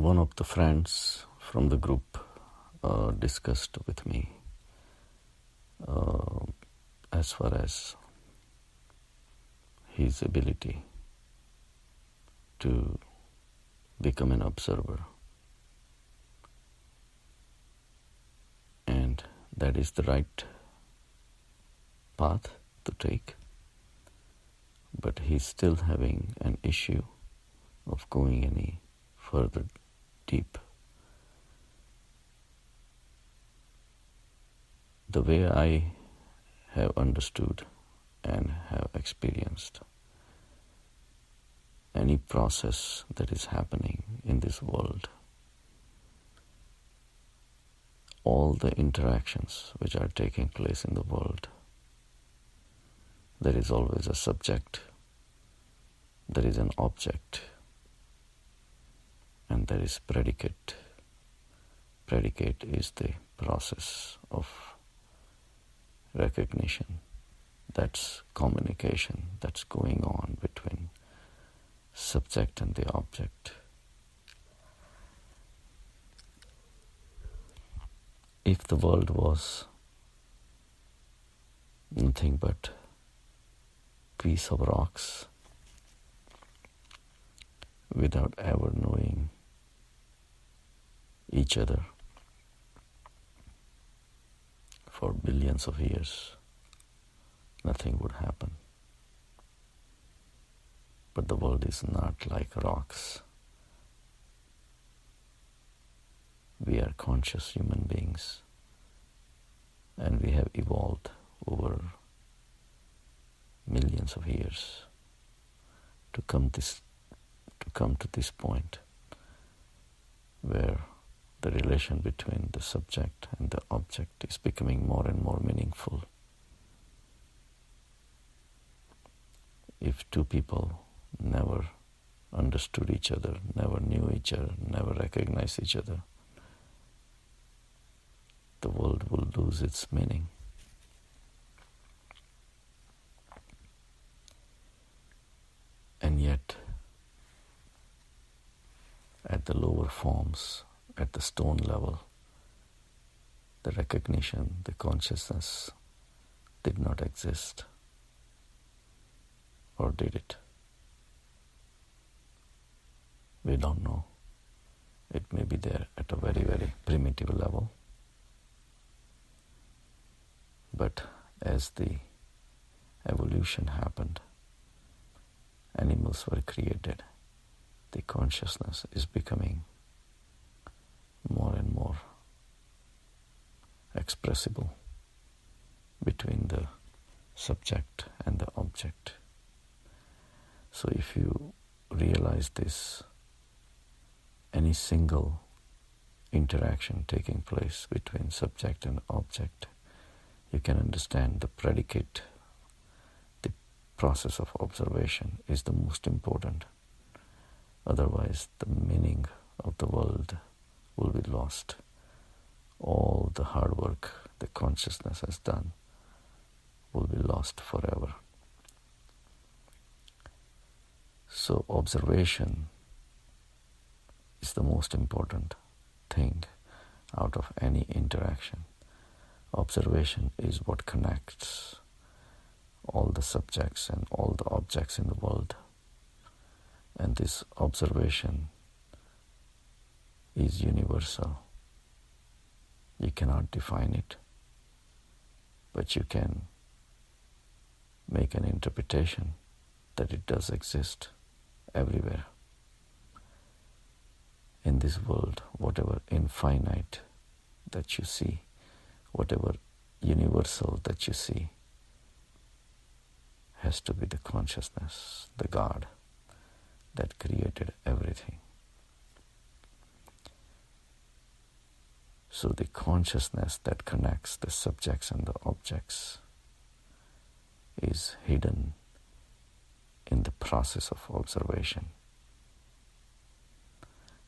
One of the friends from the group discussed with me as far as his ability to become an observer. And that is the right path to take. But he's still having an issue of going any further deep. The way I have understood and have experienced any process that is happening in this world, all the interactions which are taking place in the world, there is always a subject, there is an object, and there is predicate. Predicate is the process of recognition. That's communication that's going on between subject and the object. If the world was nothing but piece of rocks without ever knowing each other for billions of years, nothing would happen. But the world is not like rocks. We are conscious human beings, and we have evolved over millions of years to come to this point where the relation between the subject and the object is becoming more and more meaningful. If two people never understood each other, never knew each other, never recognized each other, the world will lose its meaning. And yet, at the lower forms, at the stone level, the recognition, the consciousness did not exist. Or did it? We don't know. It may be there at a very, very primitive level. But as the evolution happened, animals were created, the consciousness is becoming more and more expressible between the subject and the object. So if you realize this, any single interaction taking place between subject and object, you can understand the predicate, the process of observation is the most important. Otherwise, the meaning of the world will be lost. All the hard work the consciousness has done will be lost forever. So observation is the most important thing out of any interaction. Observation is what connects all the subjects and all the objects in the world. And this observation is universal. You cannot define it, but you can make an interpretation that it does exist everywhere. In this world, whatever infinite that you see, whatever universal that you see, has to be the consciousness, the God that created everything. So the consciousness that connects the subjects and the objects is hidden in the process of observation.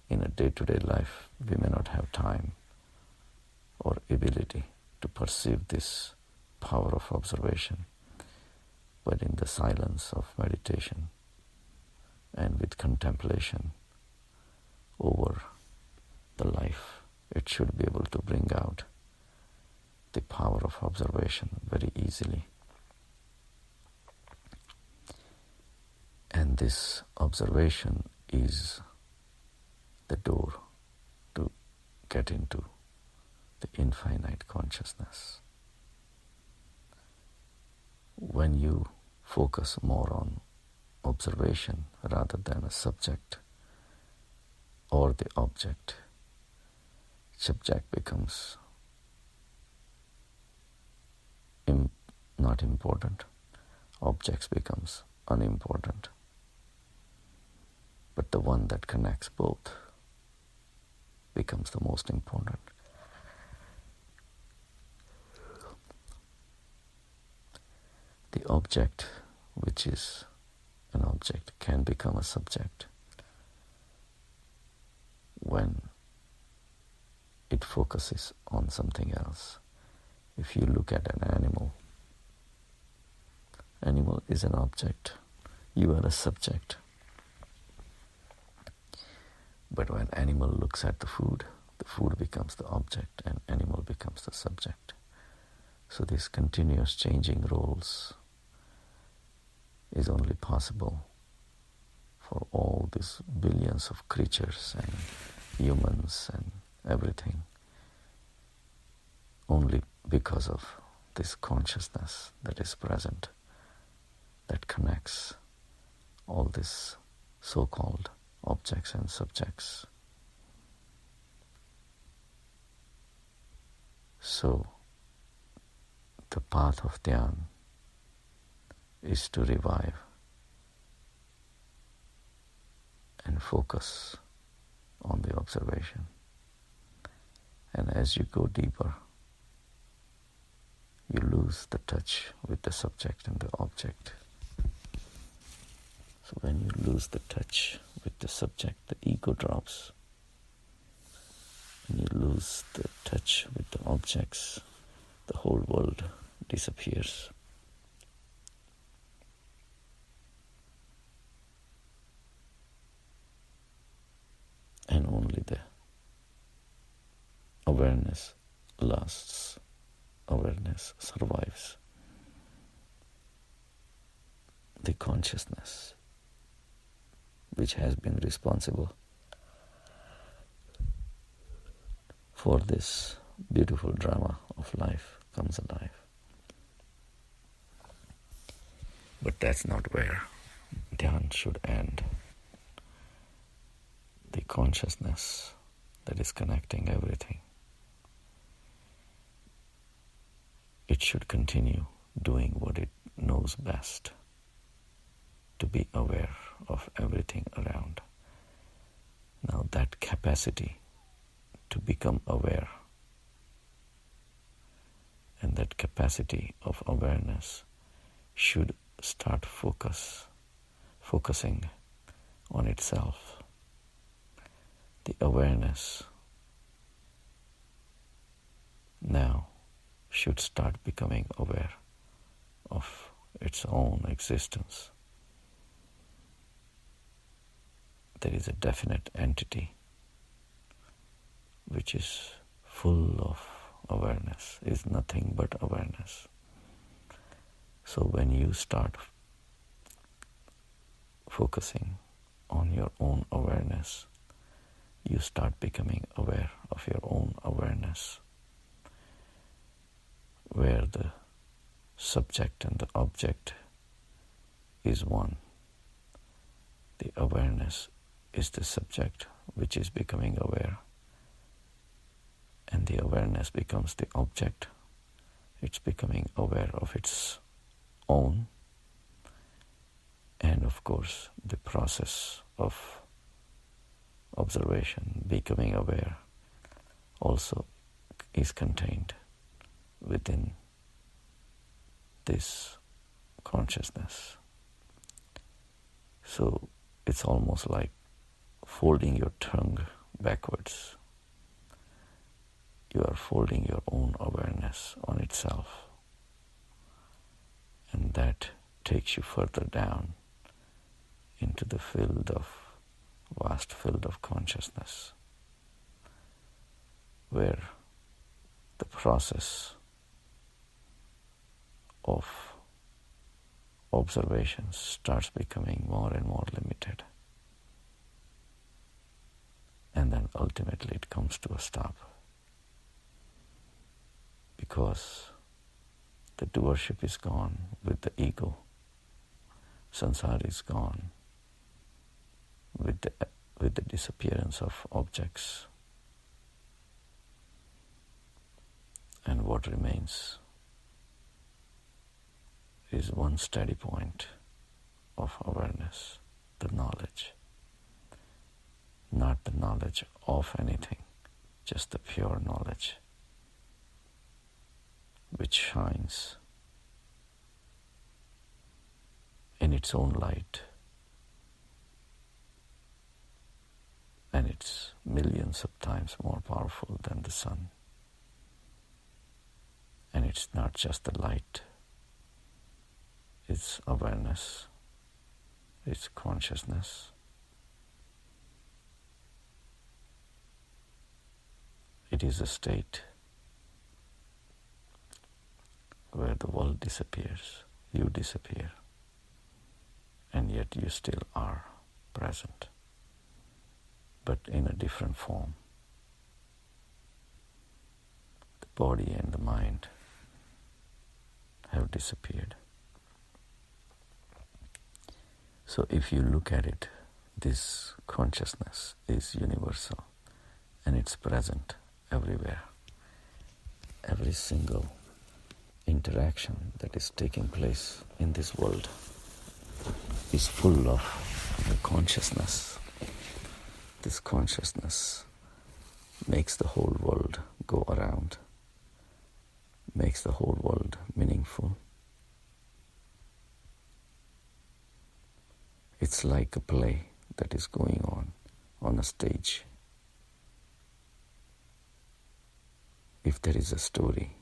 In a day-to-day life, we may not have time or ability to perceive this power of observation, but in the silence of meditation and with contemplation over the life, it should be able to bring out the power of observation very easily. And this observation is the door to get into the infinite consciousness. When you focus more on observation rather than a subject or the object, subject becomes not important, objects becomes unimportant. But the one that connects both becomes the most important. The object, which is an object, can become a subject when it focuses on something else. If you look at an animal, animal is an object, you are a subject. But when animal looks at the food becomes the object and animal becomes the subject. So this continuous changing roles is only possible for all these billions of creatures and humans and everything, only because of this consciousness that is present, that connects all these so-called objects and subjects. So the path of dhyan is to revive and focus on the observation. And as you go deeper, you lose the touch with the subject and the object. So when you lose the touch with the subject, the ego drops. When you lose the touch with the objects, the whole world disappears. And only the awareness lasts, awareness survives. The consciousness, which has been responsible for this beautiful drama of life, comes alive. But that's not where dhyan should end. The consciousness that is connecting everything, it should continue doing what it knows best, to be aware of everything around. Now that capacity to become aware and that capacity of awareness should start focusing on itself. The awareness now should start becoming aware of its own existence. There is a definite entity which is full of awareness, is nothing but awareness. So when you start focusing on your own awareness, you start becoming aware of your own awareness, where the subject and the object is one. The awareness is the subject which is becoming aware, and the awareness becomes the object. It's becoming aware of its own, and of course the process of observation, becoming aware, also is contained within this consciousness. So it's almost like folding your tongue backwards. You are folding your own awareness on itself, and that takes you further down into the vast field of consciousness. where the process of observation starts becoming more and more limited. And then ultimately it comes to a stop. Because the doership is gone with the ego. Sansara is gone with the disappearance of objects. And what remains is one steady point of awareness, the knowledge. Not the knowledge of anything, just the pure knowledge, which shines in its own light, and it's millions of times more powerful than the sun. And it's not just the light, it's awareness, it's consciousness. It is a state where the world disappears, you disappear, and yet you still are present, but in a different form. The body and the mind have disappeared. So if you look at it, this consciousness is universal and it's present everywhere. Every single interaction that is taking place in this world is full of the consciousness. This consciousness makes the whole world go around, makes the whole world meaningful. It's like a play that is going on a stage. If there is a story,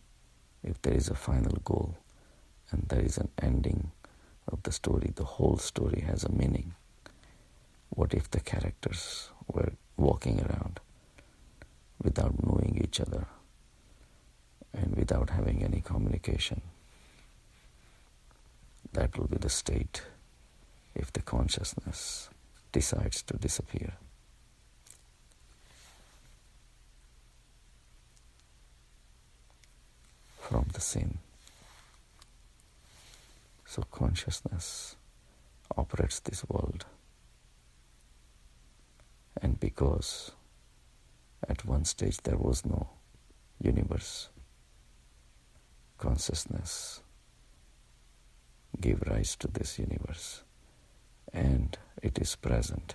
if there is a final goal, and there is an ending of the story, the whole story has a meaning. What if the characters were walking around without knowing each other and without having any communication? That will be the state if the consciousness decides to disappear. From the scene. So consciousness operates this world. And because at one stage there was no universe, consciousness gave rise to this universe. And it is present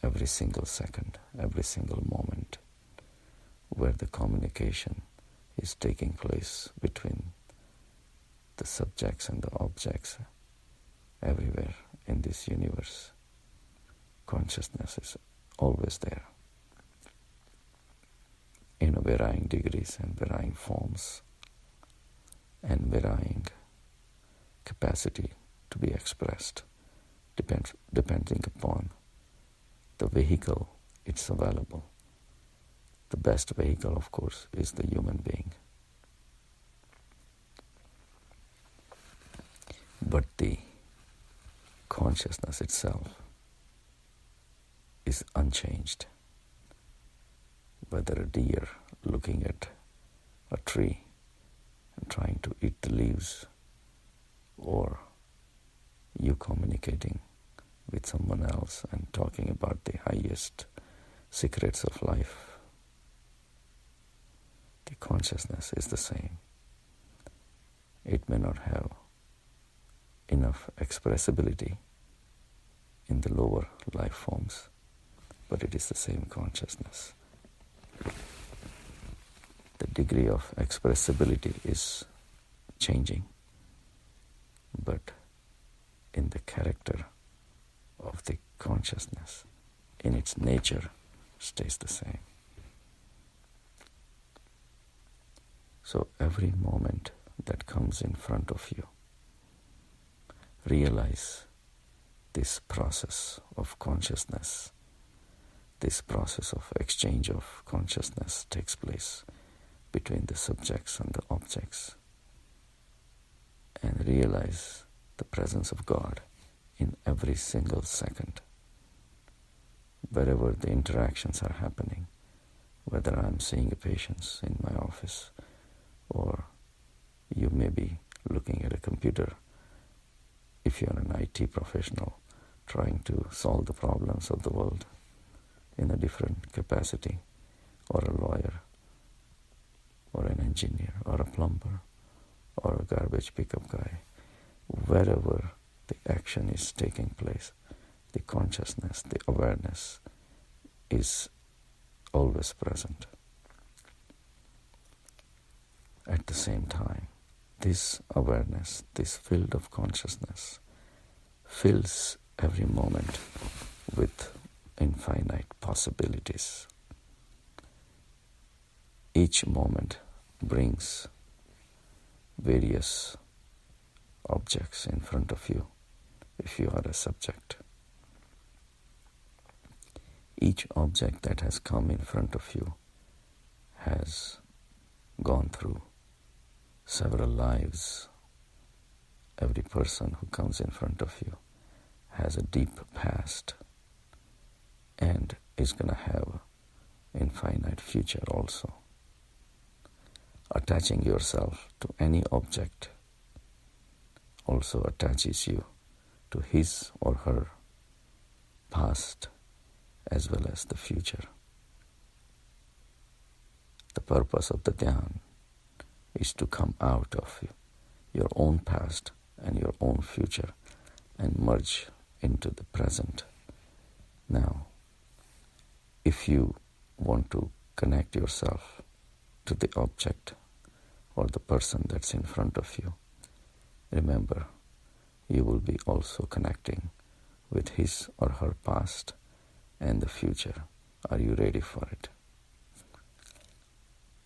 every single second, every single moment, where the communication is taking place between the subjects and the objects. Everywhere in this universe, consciousness is always there in varying degrees and varying forms and varying capacity to be expressed, depending upon the vehicle it's available. The best vehicle, of course, is the human being. But the consciousness itself is unchanged. Whether a deer looking at a tree and trying to eat the leaves, or you communicating with someone else and talking about the highest secrets of life, the consciousness is the same. It may not have enough expressibility in the lower life forms, but it is the same consciousness. The degree of expressibility is changing, but in the character of the consciousness, in its nature, stays the same. So every moment that comes in front of you, realize this process of consciousness this process of exchange of consciousness takes place between the subjects and the objects, and realize the presence of God in every single second, wherever the interactions are happening, whether I'm seeing a patient in my office or you may be looking at a computer if you're an IT professional trying to solve the problems of the world in a different capacity, or a lawyer, or an engineer, or a plumber, or a garbage pickup guy. Wherever the action is taking place, the consciousness, the awareness is always present. At the same time, this awareness, this field of consciousness, fills every moment with infinite possibilities. Each moment brings various objects in front of you if you are a subject. Each object that has come in front of you has gone through several lives. Every person who comes in front of you has a deep past and is going to have infinite future also. Attaching yourself to any object also attaches you to his or her past as well as the future. The purpose of the dhyan is to come out of your own past and your own future and merge into the present. Now, if you want to connect yourself to the object or the person that's in front of you, remember, you will be also connecting with his or her past and the future. Are you ready for it?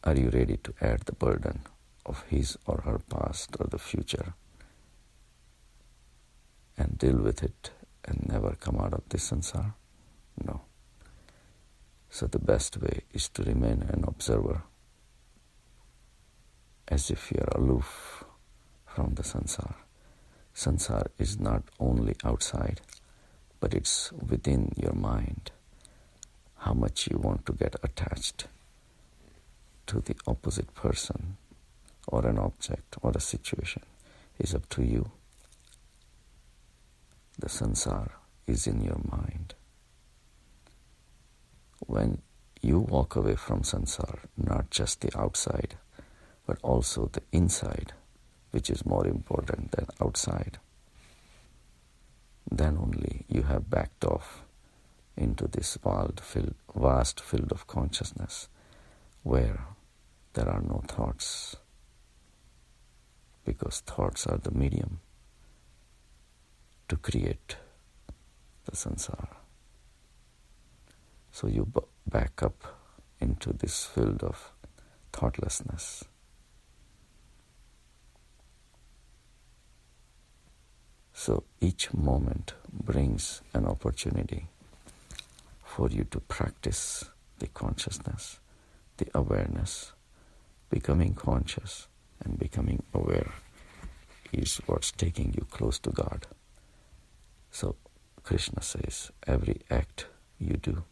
Are you ready to add the burden of his or her past or the future and deal with it and never come out of this samsara? No. So the best way is to remain an observer, as if you are aloof from the samsara. Samsara is not only outside, but it's within your mind. How much you want to get attached to the opposite person or an object or a situation is up to you. The samsara is in your mind. When you walk away from samsara, not just the outside, but also the inside, which is more important than outside, then only you have backed off into this vast field of consciousness where there are no thoughts, because thoughts are the medium to create the samsara. So you back up into this field of thoughtlessness. So each moment brings an opportunity for you to practice the consciousness, the awareness. Becoming conscious and becoming aware is what's taking you close to God. So Krishna says, every act you do,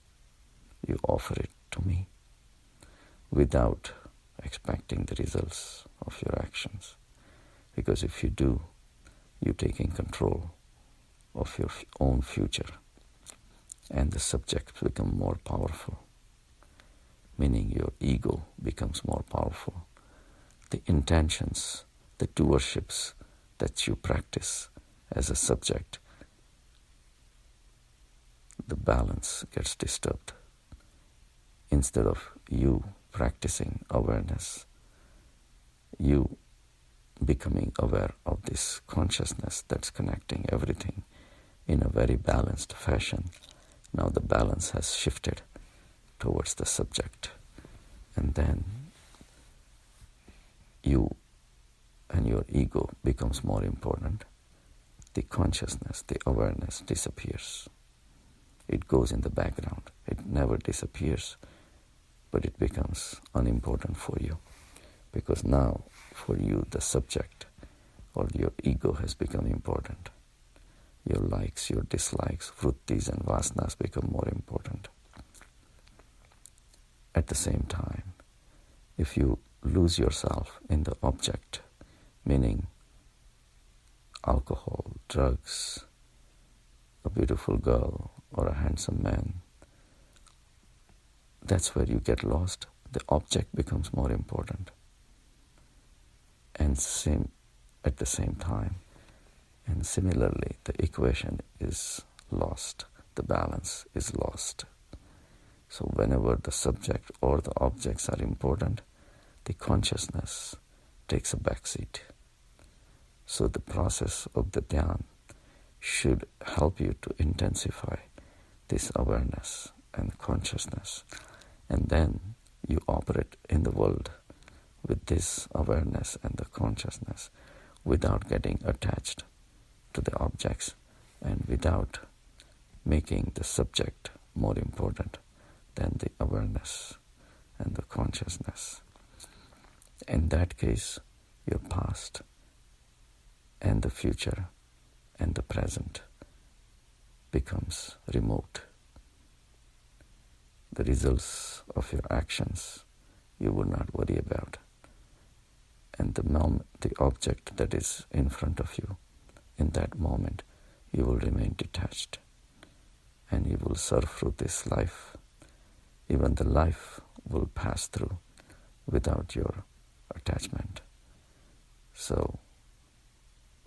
you offer it to me without expecting the results of your actions. Because if you do, you're taking control of your own future, and the subjects become more powerful, meaning your ego becomes more powerful. The intentions, the doerships that you practice as a subject, the balance gets disturbed. Instead of you practicing awareness, you becoming aware of this consciousness that's connecting everything in a very balanced fashion. Now the balance has shifted towards the subject, and then you and your ego becomes more important. The consciousness, the awareness disappears. It goes in the background. It never disappears, but it becomes unimportant for you. Because now, for you, the subject or your ego has become important. Your likes, your dislikes, vrittis and vasanas become more important. At the same time, if you lose yourself in the object, meaning alcohol, drugs, a beautiful girl or a handsome man, that's where you get lost. The object becomes more important. And at the same time, and similarly, the equation is lost, the balance is lost. So whenever the subject or the objects are important, the consciousness takes a backseat. So the process of the dhyan should help you to intensify this awareness and consciousness. And then you operate in the world with this awareness and the consciousness without getting attached to the objects and without making the subject more important than the awareness and the consciousness. In that case, your past and the future and the present becomes remote. The results of your actions you will not worry about. And the object that is in front of you, in that moment, you will remain detached. And you will surf through this life. Even the life will pass through without your attachment. So,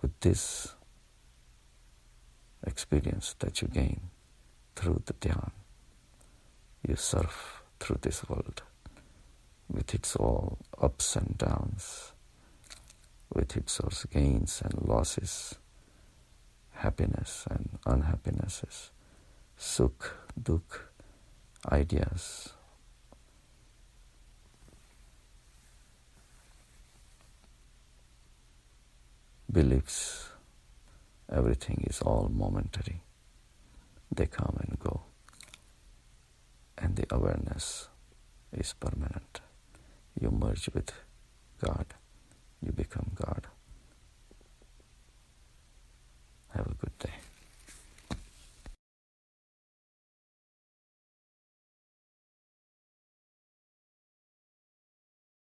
with this experience that you gain through the dhyan, you surf through this world with its all ups and downs, with its all gains and losses, happiness and unhappinesses, sukh, dukh, ideas, beliefs. Everything is all momentary. They come and go. And the awareness is permanent. You merge with God.